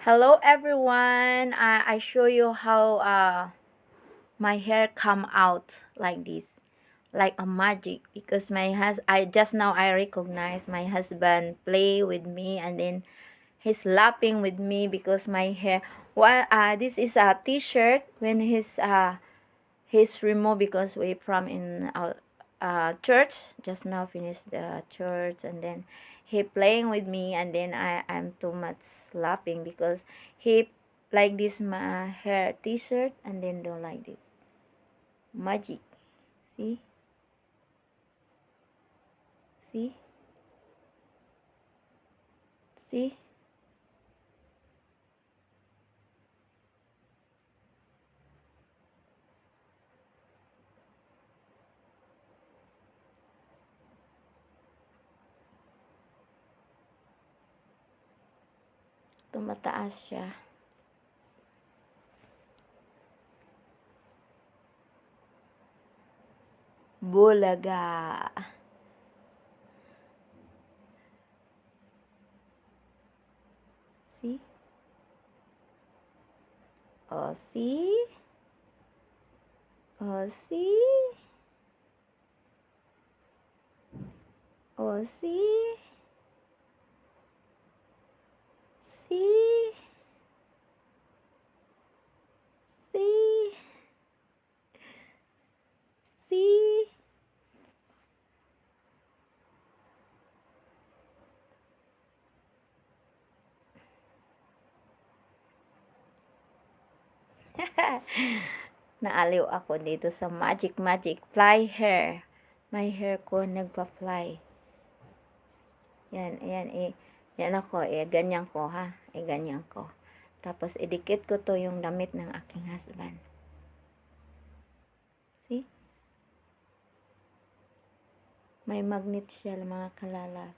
Hello everyone. I show you how my hair come out like this, like a magic. Because I just now I recognize my husband play with me, and then he's laughing with me because my hair. This is a T-shirt when he's removed because we from in our church just now finished the church, and then he playing with me, and then I'm too much laughing because he like this my hair T-shirt, and then do like this magic. See, see, see. Tumataas siya. Bulaga. See? Oh, see? Oh, see? Oh, see? See? See? See? Naaliw ako dito sa magic fly hair. My hair ko nagpa-fly. Yan, ayan, yan ako, ganyan ko ha. Ganyan ko. Tapos, idikit ko to yung damit ng aking husband. See? May magnet siya, mga kalala.